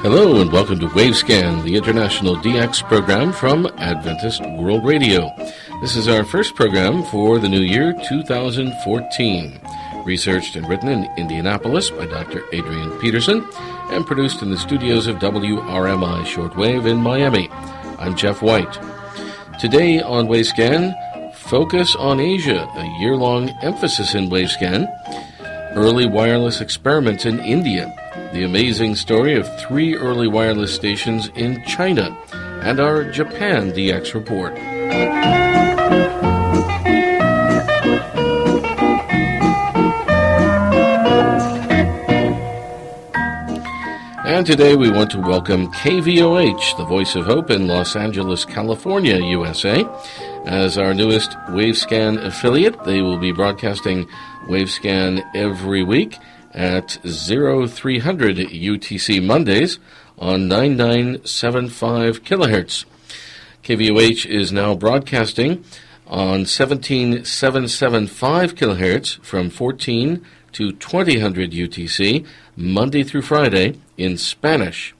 Hello and welcome to Wavescan, the international DX program from Adventist World Radio. This is our first program for the new year 2014. Researched and written in Indianapolis by Dr. Adrian Peterson and produced in the studios of WRMI Shortwave in Miami. I'm Jeff White. Today on Wavescan, Focus on Asia, a year-long emphasis in Wavescan, early wireless experiments in India, the amazing story of 3 early wireless stations in China, and our Japan DX report. And today we want to welcome KVOH, the Voice of Hope in Los Angeles, California, USA, as our newest Wavescan affiliate. They will be broadcasting Wavescan every week at 0300 UTC Mondays on 9975 kilohertz. KVOH is now broadcasting on 17775 kilohertz from 14 to 2000 UTC Monday through Friday in Spanish,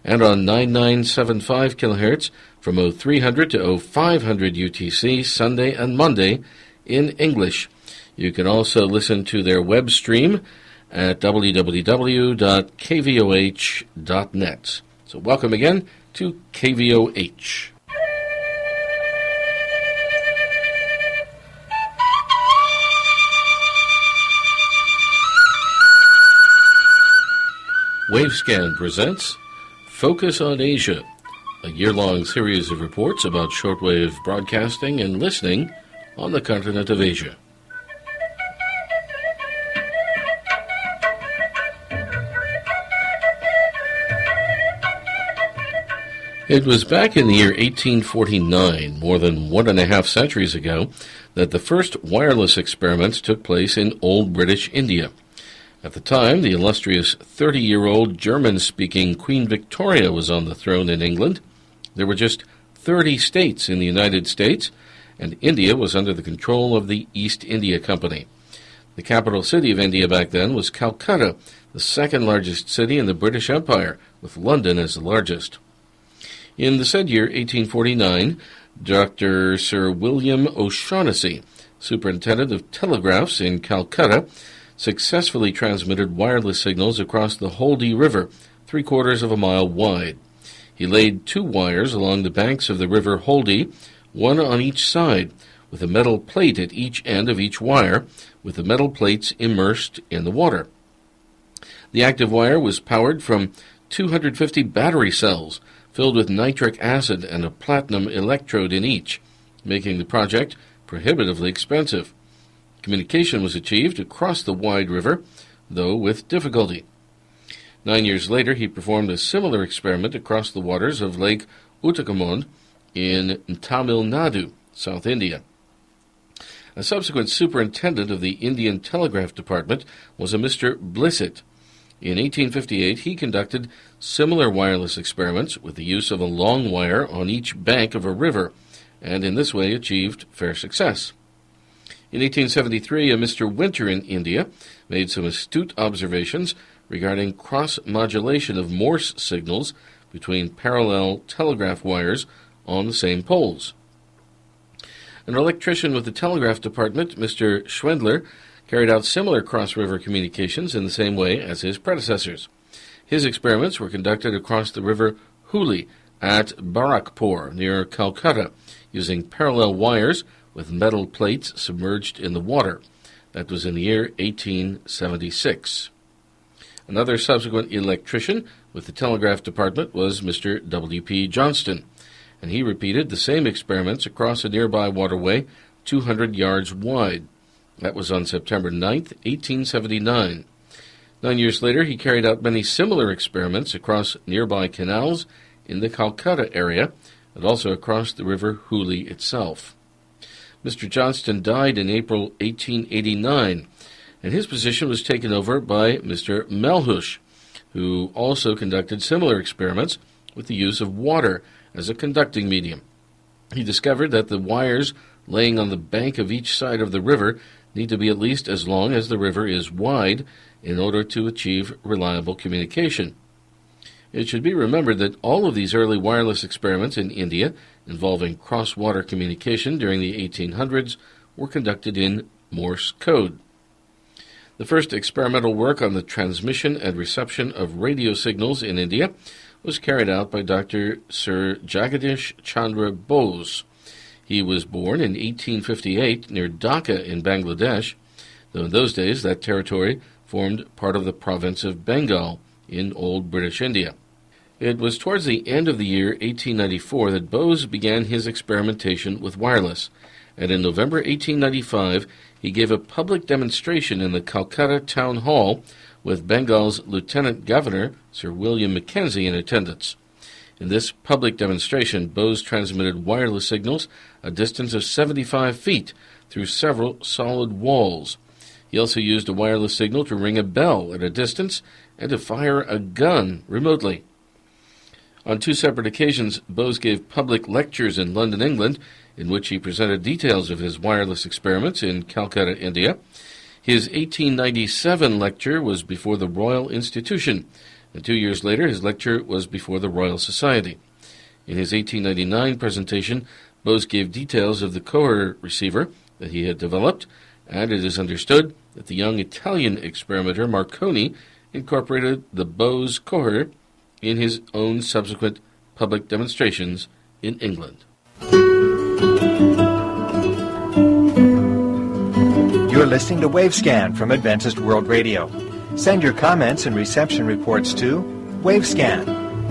and on 9975 kilohertz from 0300 to 0500 UTC Sunday and Monday in English. You can also listen to their web stream at www.kvoh.net. So welcome again to KVOH. Wavescan presents Focus on Asia, a year-long series of reports about shortwave broadcasting and listening on the continent of Asia. It was back in the year 1849, more than 1.5 centuries ago, that the first wireless experiments took place in Old British India. At the time, the illustrious 30-year-old German-speaking Queen Victoria was on the throne in England. There were just 30 states in the United States, and India was under the control of the East India Company. The capital city of India back then was Calcutta, the second largest city in the British Empire, with London as the largest. In the said year, 1849, Dr. Sir William O'Shaughnessy, superintendent of telegraphs in Calcutta, successfully transmitted wireless signals across the Holdy River, 3/4 of a mile wide. He laid 2 wires along the banks of the River Holdy, one on each side, with a metal plate at each end of each wire, with the metal plates immersed in the water. The active wire was powered from 250 battery cells, filled with nitric acid and a platinum electrode in each, making the project prohibitively expensive. Communication was achieved across the wide river, though with difficulty. 9 years later, he performed a similar experiment across the waters of Lake Uttakamund in Tamil Nadu, South India. A subsequent superintendent of the Indian Telegraph Department was a Mr. Blissett. In 1858, he conducted similar wireless experiments with the use of a long wire on each bank of a river, and in this way achieved fair success. In 1873, a Mr. Winter in India made some astute observations regarding cross-modulation of Morse signals between parallel telegraph wires on the same poles. An electrician with the Telegraph Department, Mr. Schwendler, carried out similar cross-river communications in the same way as his predecessors. His experiments were conducted across the river Hooghly at Barakpur, near Calcutta, using parallel wires with metal plates submerged in the water. That was in the year 1876. Another subsequent electrician with the Telegraph Department was Mr. W.P. Johnston, and he repeated the same experiments across a nearby waterway 200 yards wide. That was on September 9th, 1879. 9 years later, he carried out many similar experiments across nearby canals in the Calcutta area and also across the river Hooghly itself. Mr. Johnston died in April 1889, and his position was taken over by Mr. Melhush, who also conducted similar experiments with the use of water as a conducting medium. He discovered that the wires laying on the bank of each side of the river need to be at least as long as the river is wide in order to achieve reliable communication. It should be remembered that all of these early wireless experiments in India involving cross-water communication during the 1800s were conducted in Morse code. The first experimental work on the transmission and reception of radio signals in India was carried out by Dr. Sir Jagadish Chandra Bose. He was born in 1858 near Dhaka in Bangladesh, though in those days that territory formed part of the province of Bengal in Old British India. It was towards the end of the year 1894 that Bose began his experimentation with wireless, and in November 1895 he gave a public demonstration in the Calcutta Town Hall with Bengal's Lieutenant Governor, Sir William Mackenzie, in attendance. In this public demonstration, Bose transmitted wireless signals a distance of 75 feet through several solid walls. He also used a wireless signal to ring a bell at a distance and to fire a gun remotely. On two separate occasions, Bose gave public lectures in London, England, in which he presented details of his wireless experiments in Calcutta, India. His 1897 lecture was before the Royal Institution, and 2 years later his lecture was before the Royal Society. In his 1899 presentation, Bose gave details of the Coher receiver that he had developed, and it is understood that the young Italian experimenter Marconi incorporated the Bose Coher in his own subsequent public demonstrations in England. You're listening to Wavescan from Adventist World Radio. Send your comments and reception reports to Wavescan,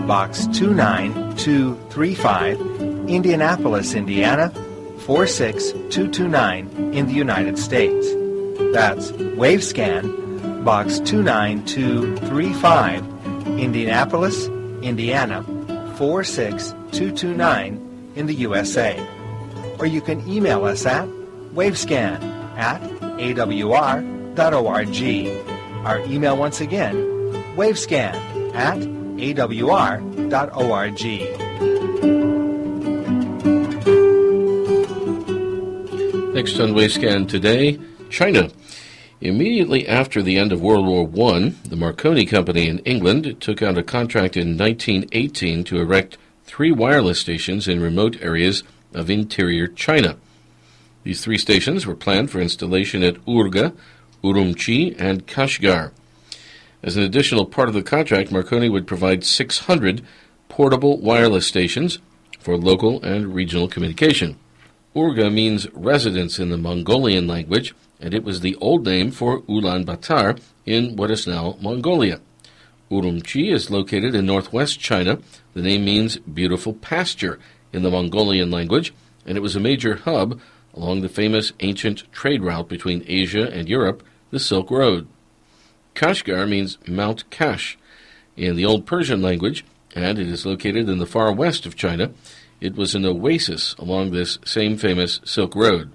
Box 29235, Indianapolis, Indiana 46229 in the United States. That's Wavescan, Box 29235, Indianapolis, Indiana 46229 in the USA. Or you can email us at wavescan@awr.org. Our email once again, wavescan@awr.org. Next on Wavescan today, China. Immediately after the end of World War I, the Marconi Company in England took out a contract in 1918 to erect 3 wireless stations in remote areas of interior China. These 3 stations were planned for installation at Urga, Urumqi, and Kashgar. As an additional part of the contract, Marconi would provide 600 portable wireless stations for local and regional communication. Urga means residence in the Mongolian language, and it was the old name for Ulaanbaatar in what is now Mongolia. Urumqi is located in northwest China. The name means beautiful pasture in the Mongolian language, and it was a major hub along the famous ancient trade route between Asia and Europe, the Silk Road. Kashgar means Mount Kash in the Old Persian language, and it is located in the far west of China. It was an oasis along this same famous Silk Road.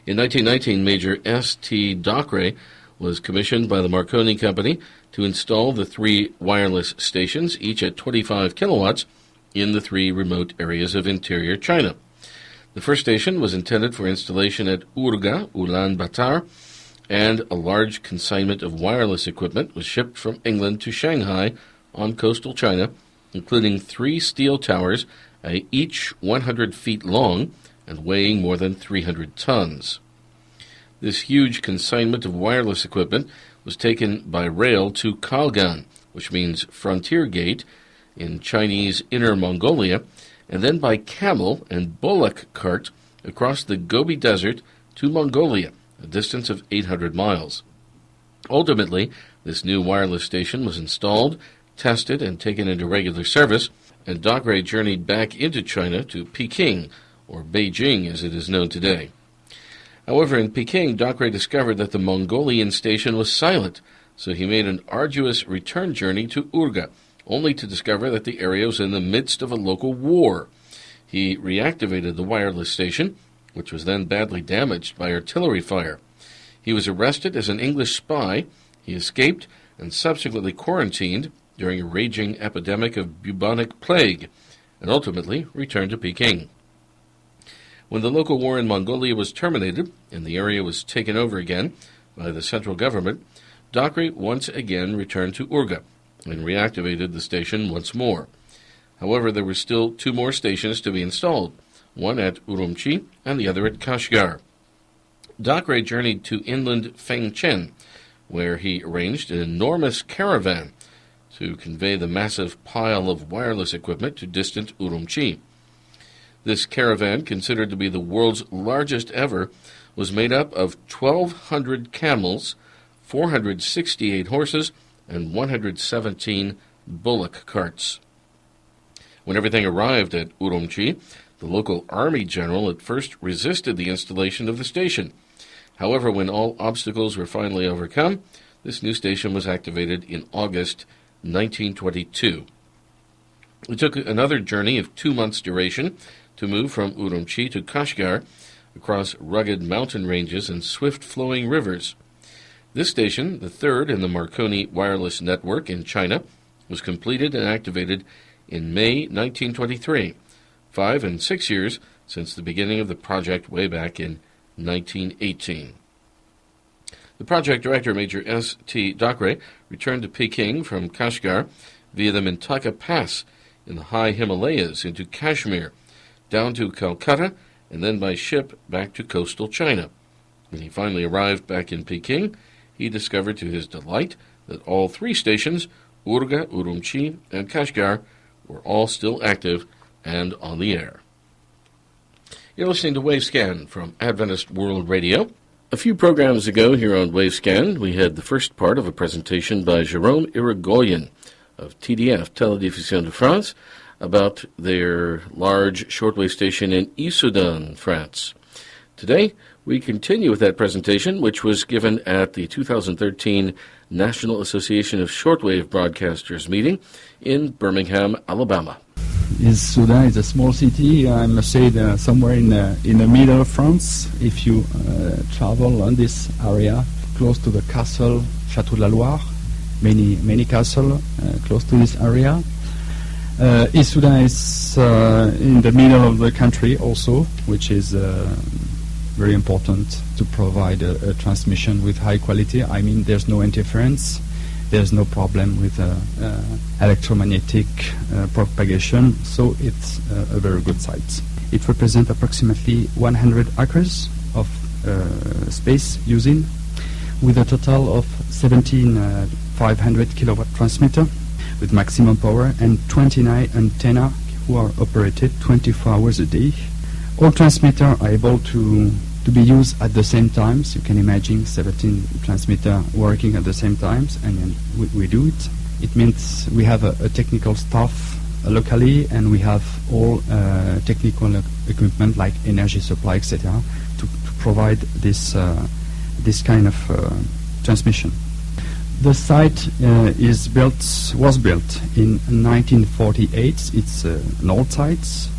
In 1919, Major S.T. Dockeray was commissioned by the Marconi Company to install the 3 wireless stations, each at 25 kilowatts, in the 3 remote areas of interior China. The first station was intended for installation at Urga, Ulaanbaatar, and a large consignment of wireless equipment was shipped from England to Shanghai on coastal China, including 3 steel towers, each 100 feet long and weighing more than 300 tons. This huge consignment of wireless equipment was taken by rail to Kalgan, which means frontier gate in Chinese Inner Mongolia, and then by camel and bullock cart across the Gobi Desert to Mongolia, a distance of 800 miles. Ultimately, this new wireless station was installed, tested, and taken into regular service, and Dockeray journeyed back into China to Peking, or Beijing as it is known today. However, in Peking, Dockeray discovered that the Mongolian station was silent, so he made an arduous return journey to Urga, only to discover that the area was in the midst of a local war. He reactivated the wireless station, which was then badly damaged by artillery fire. He was arrested as an English spy. He escaped and subsequently quarantined during a raging epidemic of bubonic plague, and ultimately returned to Peking. When the local war in Mongolia was terminated and the area was taken over again by the central government, Dockeray once again returned to Urga. and reactivated the station once more. However, there were still 2 more stations to be installed, one at Urumqi and the other at Kashgar. Dockwray journeyed to inland Fengchen, where he arranged an enormous caravan to convey the massive pile of wireless equipment to distant Urumqi. This caravan, considered to be the world's largest ever, was made up of 1,200 camels, 468 horses, and 117 bullock carts. When everything arrived at Urumqi, the local army general at first resisted the installation of the station. However, when all obstacles were finally overcome, this new station was activated in August 1922. It took another journey of 2 months' duration to move from Urumqi to Kashgar across rugged mountain ranges and swift-flowing rivers. This station, the third in the Marconi wireless network in China, was completed and activated in May 1923, 5 and 6 years since the beginning of the project way back in 1918. The project director, Major S.T. Dockwray, returned to Peking from Kashgar via the Mintaka Pass in the high Himalayas into Kashmir, down to Calcutta, and then by ship back to coastal China. When he finally arrived back in Peking, he discovered to his delight that all 3 stations, Urga, Urumqi, and Kashgar, were all still active and on the air. You're listening to Wavescan from Adventist World Radio. A few programs ago here on Wavescan, we had the first part of a presentation by Jérôme Irigoyen of TDF, Télédiffusion de France, about their large shortwave station in Issoudun, France. Today, we continue with that presentation, which was given at the 2013 National Association of Shortwave Broadcasters meeting in Birmingham, Alabama. Issoudun is a small city, I must say, somewhere in the middle of France. If you travel on this area, close to the castle Château de la Loire, many castles close to this area. Issoudun is in the middle of the country also, which is very important to provide a transmission with high quality. I mean, there's no interference, there's no problem with electromagnetic propagation, so it's a very good site. It represents approximately 100 acres of space using, with a total of 17,500 kilowatt transmitter with maximum power and 29 antennas who are operated 24 hours a day. All transmitters are able to be used at the same time. So you can imagine 17 transmitters working at the same time, and then we do it. It means we have a technical staff locally, and we have all technical equipment like energy supply, etc., to provide this kind of transmission. The site was built in 1948. It's an old site,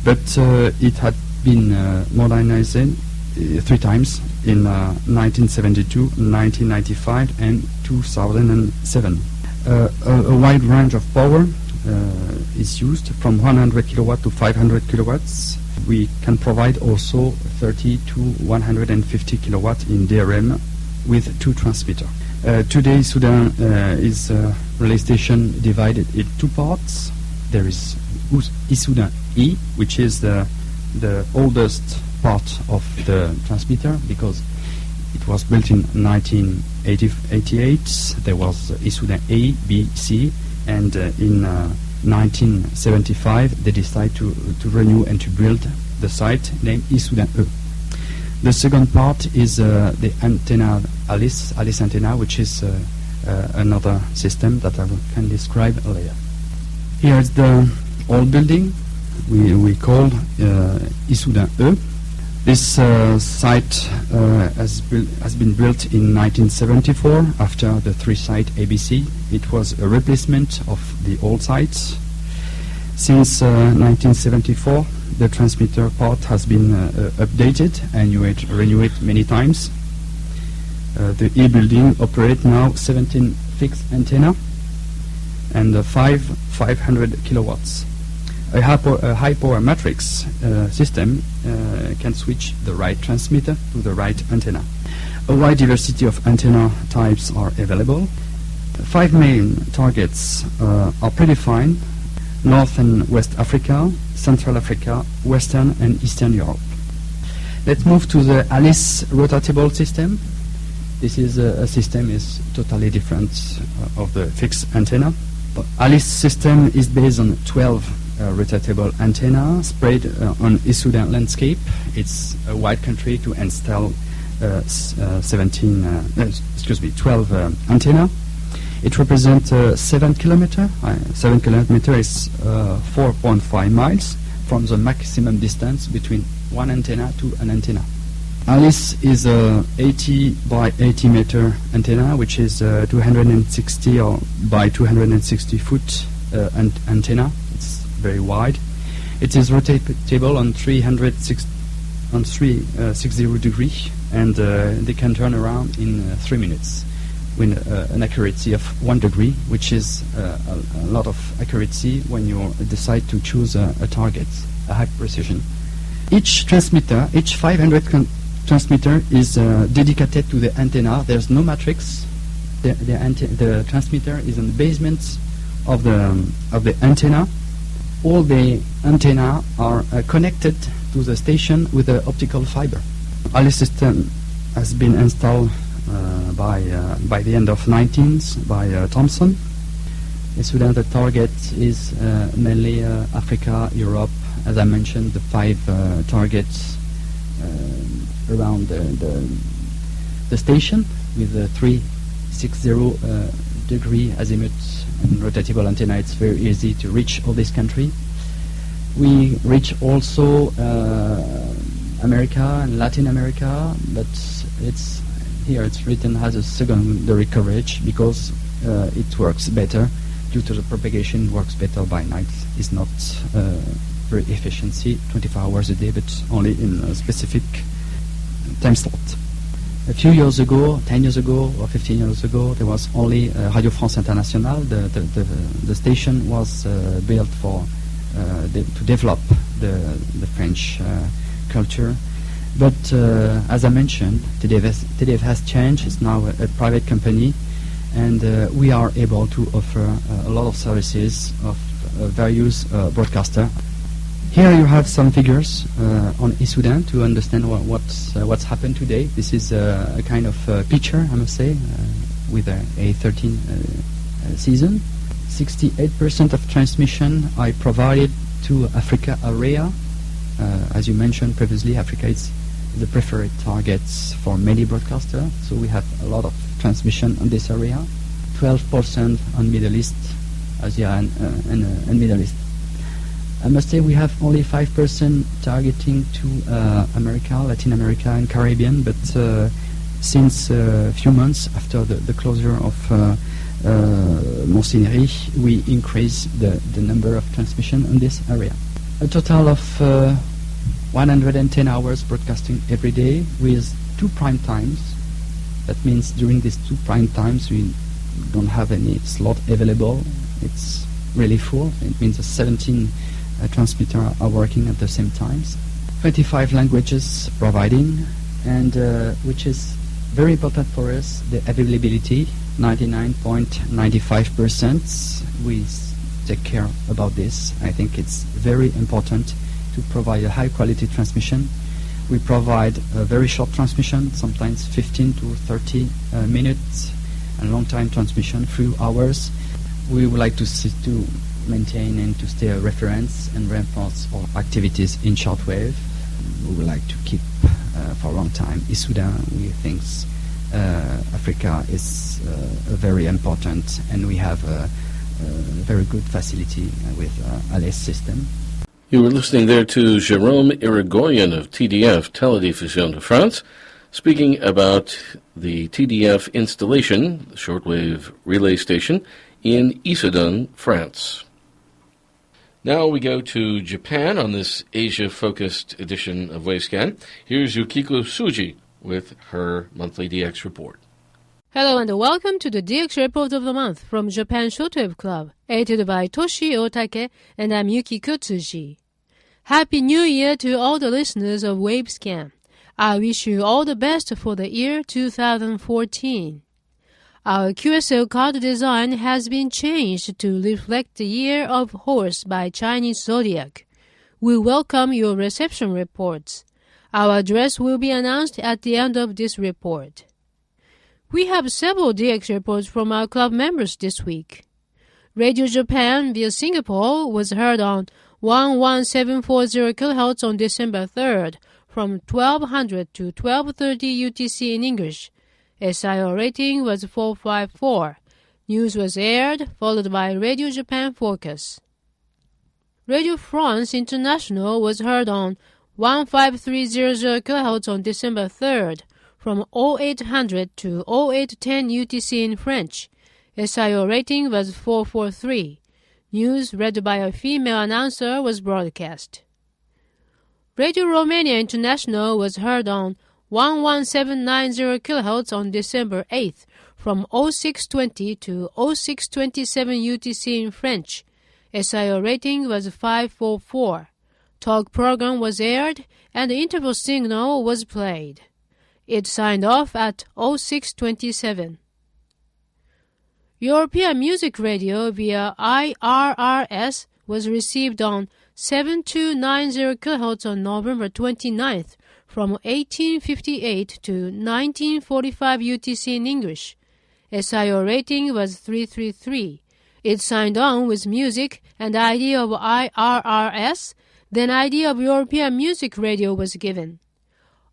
but it had been modernized 3 times in 1972, 1995, and 2007. A wide range of power is used from 100 kilowatt to 500 kilowatts. We can provide also 30 to 150 kilowatt in DRM with 2 transmitters. Today, Issoudun is a relay station divided in 2 parts. There is Issoudun E, which is the oldest part of the transmitter, because it was built in 1988. There was Issoudun A, B, C, and in 1975 they decided to renew and to build the site named Issoudun E. The second part is the antenna Alice antenna, which is another system that I can describe later. Here is the old building we call Issoudun E. This site has been built in 1974 after the 3 site ABC. It was a replacement of the old sites. Since 1974, the transmitter part has been updated and renewed many times. The E building operates now 17 fixed antenna and 500 kilowatts. A high power matrix system can switch the right transmitter to the right antenna. A wide diversity of antenna types are available. 5 main targets are predefined: North and West Africa, Central Africa, Western and Eastern Europe. Let's move to the ALICE rotatable system. This is a system is totally different of the fixed antenna. ALICE system is based on 12 rotatable antenna spread on Issoudun landscape. It's a wide country to install 12 antenna. It represents 7 kilometer. 7 kilometer is 4.5 miles from the maximum distance between one antenna to an antenna. ALICE is a 80 by 80 meter antenna, which is 260 or by 260 foot antenna. It's very wide. It is rotatable on 360 degrees, and they can turn around in 3 minutes with an accuracy of 1 degree, which is a lot of accuracy when you decide to choose a target, a high precision. Each transmitter, each 500 transmitter is dedicated to the antenna. There's no matrix. The transmitter is in the basement of the antenna. All the antenna are connected to the station with the optical fiber. ALICE system has been installed by the end of 19th by Thomson. In Sudan, the target is mainly Africa, Europe. As I mentioned, the 5 targets around the station with a 360 degree azimuth and rotatable antenna. It's very easy to reach all this country. We reach also America and Latin America, but it's written as a secondary coverage because it works better due to the propagation. Works better by night. It's not very efficiency 24 hours a day, but only in a specific time slot. A few years ago, 10 years ago or 15 years ago, there was only Radio France Internationale. The station was built for to develop the French culture. But as I mentioned, TDF has changed. It's now a private company, and we are able to offer a lot of services of various broadcaster. Here you have some figures on Issoudun to understand what's happened today. This is a kind of picture, I must say, with a 13 season. 68% of transmission I provided to Africa area. As you mentioned previously, Africa is the preferred targets for many broadcasters, so we have a lot of transmission on this area. 12% on Middle East, Asia and Middle East. I must say we have only 5% targeting to America, Latin America and Caribbean, but since a few months after the closure of Monsigny, we increased the number of transmission in this area. A total of 110 hours broadcasting every day with 2 prime times. That means during these 2 prime times we don't have any slot available. It's really full. It means 17 transmitters are working at the same times. 25 languages providing, and which is very important for us, the availability, 99.95%. We take care about this. I think it's very important to provide a high quality transmission. We provide a very short transmission, sometimes 15 to 30 minutes, and long time transmission, few hours. We would like to maintain and to stay a reference and reinforce our activities in shortwave. We would like to keep for a long time Issoudun. We think Africa is very important, and we have a very good facility with ALICE system. You were listening there to Jérôme Irigoyen of TDF, Télédiffusion de France, speaking about the TDF installation, the shortwave relay station, in Issoudun, France. Now we go to Japan on this Asia-focused edition of Wavescan. Here's Yukiko Tsuji with her monthly DX report. Hello and welcome to the DX Report of the Month from Japan Shortwave Club, edited by Toshi Otake, and I'm Yukiko Tsuji. Happy New Year to all the listeners of Wavescan. I wish you all the best for the year 2014. Our QSL card design has been changed to reflect the Year of Horse by Chinese Zodiac. We welcome your reception reports. Our address will be announced at the end of this report. We have several DX reports from our club members this week. Radio Japan via Singapore was heard on 11740 kHz on December 3rd from 1200 to 1230 UTC in English. SIO rating was 454. News was aired, followed by Radio Japan Focus. Radio France International was heard on 15300 kHz on December 3rd from 0800 to 0810 UTC in French. SIO rating was 443. News read by a female announcer was broadcast. Radio Romania International was heard on 11790 kHz on December 8th from 0620 to 0627 UTC in French. SIO rating was 544. Talk program was aired and the interval signal was played. It signed off at 0627. European Music Radio via IRRS was received on 7290 kHz on November 29th from 1858 to 1945 UTC in English. SIO rating was 333. It signed on with music and ID of IRRS, then ID of European Music Radio was given.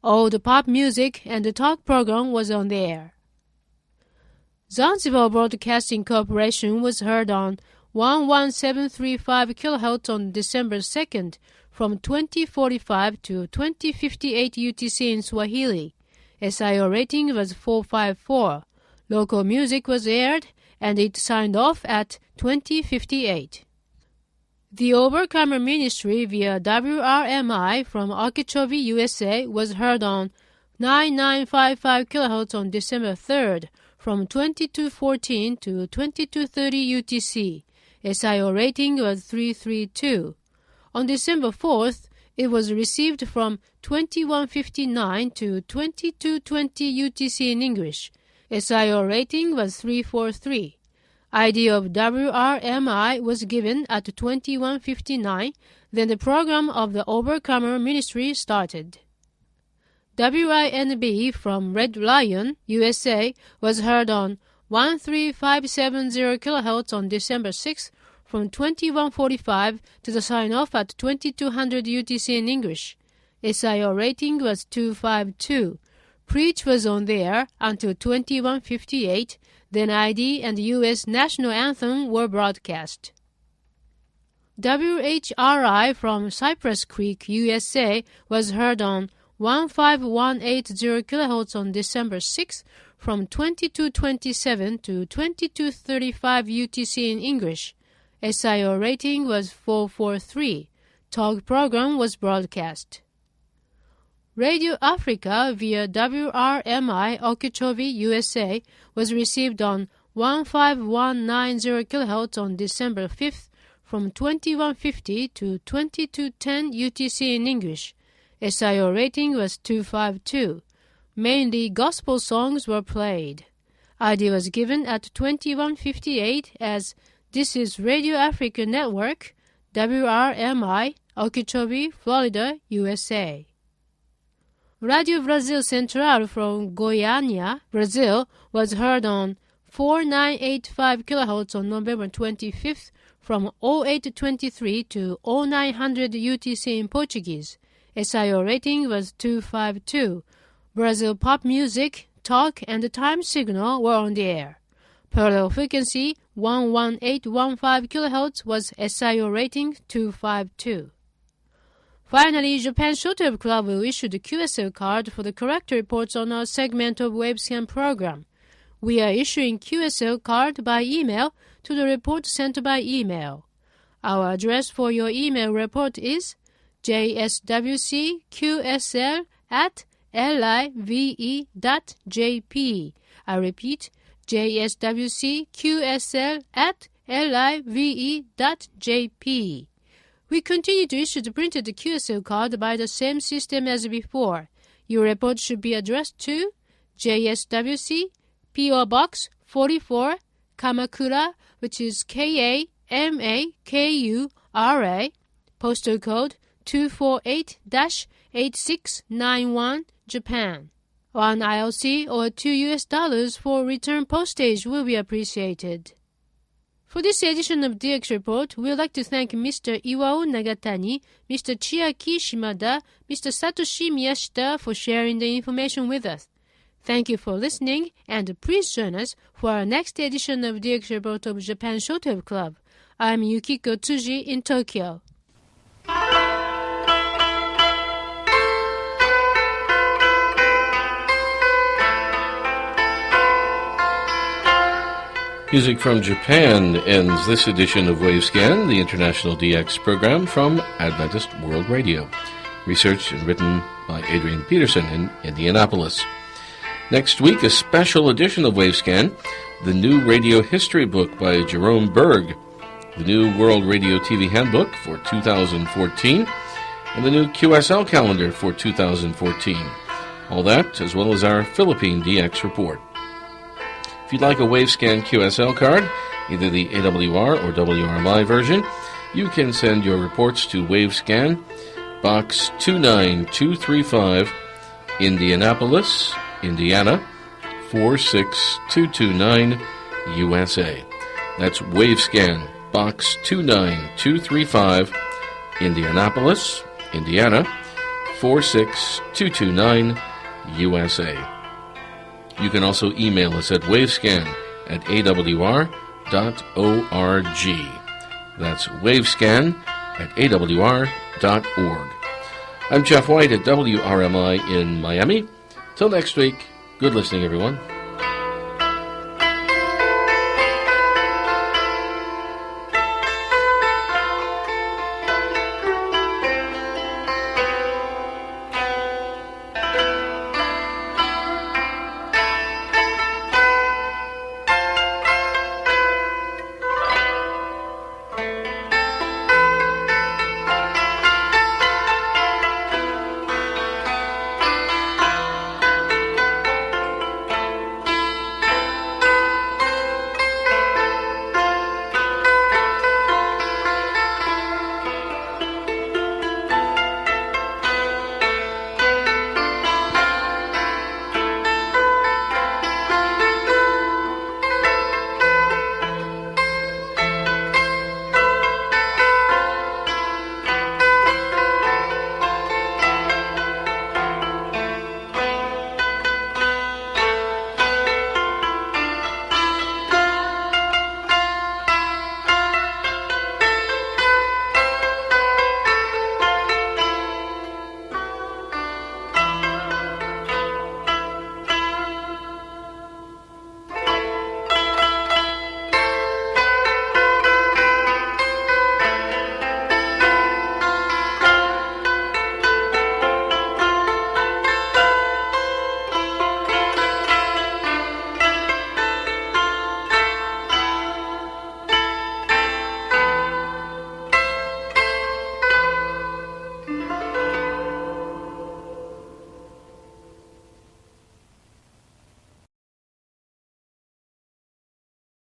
All the pop music and the talk program was on the air. Zanzibar Broadcasting Corporation was heard on 11735 kHz on December 2nd from 2045 to 2058 UTC in Swahili. SIO rating was 454. Local music was aired and it signed off at 2058. The Overcomer Ministry via WRMI from Okeechobee, USA was heard on 9955 kHz on December 3rd from 2214 to 2230 UTC. SIO rating was 332. On December 4th, it was received from 2159 to 2220 UTC in English. SIO rating was 343. ID of WRMI was given at 2159, then the program of the Overcomer Ministry started. WINB from Red Lion, USA was heard on 13570 kHz on December 6th from 2145 to the sign-off at 2200 UTC in English. SIO rating was 252. Preach was on there until 2158, then ID and U.S. National Anthem were broadcast. WHRI from Cypress Creek, USA was heard on 15180 kHz on December 6th from 2227 to 2235 UTC in English. SIO rating was 443. Talk program was broadcast. Radio Africa via WRMI Okeechobee, USA was received on 15190 kHz on December 5th from 2150 to 2210 UTC in English. SIO rating was 252. Mainly gospel songs were played. ID was given at 2158 as This is Radio Africa Network, WRMI, Okeechobee, Florida, USA. Radio Brasil Central from Goiânia, Brazil was heard on 4985 kHz on November 25th from 0823 to 0900 UTC in Portuguese. SIO rating was 252. Brazil pop music, talk, and the time signal were on the air. Parallel frequency 11815 kHz was SIO rating 252. Finally, Japan Shortwave Club will issue the QSL card for the correct reports on our segment of WaveScan program. We are issuing QSL card by email to the report sent by email. Our address for your email report is jswcqsl@live.jp. I repeat, jswcqsl@live.jp. We continue to issue the printed QSL card by the same system as before. Your report should be addressed to JSWC, P.O. Box 44, Kamakura, which is Kamakura, postal code 248-8691, Japan. $1 ILC or $2 for return postage will be appreciated. For this edition of DX Report, we would like to thank Mr. Iwao Nagatani, Mr. Chiaki Shimada, Mr. Satoshi Miyashita for sharing the information with us. Thank you for listening, and please join us for our next edition of DX Report of Japan Showtime Club. I'm Yukiko Tsuji in Tokyo. Music from Japan ends this edition of Wavescan, the International DX program from Adventist World Radio. Researched and written by Adrian Peterson in Indianapolis. Next week, a special edition of Wavescan, the new radio history book by Jerome Berg, the new World Radio TV Handbook for 2014, and the new QSL calendar for 2014. All that, as well as our Philippine DX report. If you'd like a Wavescan QSL card, either the AWR or WRMI version, you can send your reports to Wavescan, Box 29235, Indianapolis, Indiana, 46229, USA. That's Wavescan, Box 29235, Indianapolis, Indiana, 46229, USA. You can also email us at wavescan@awr.org. That's wavescan@awr.org. I'm Jeff White at WRMI in Miami. Till next week, good listening, everyone.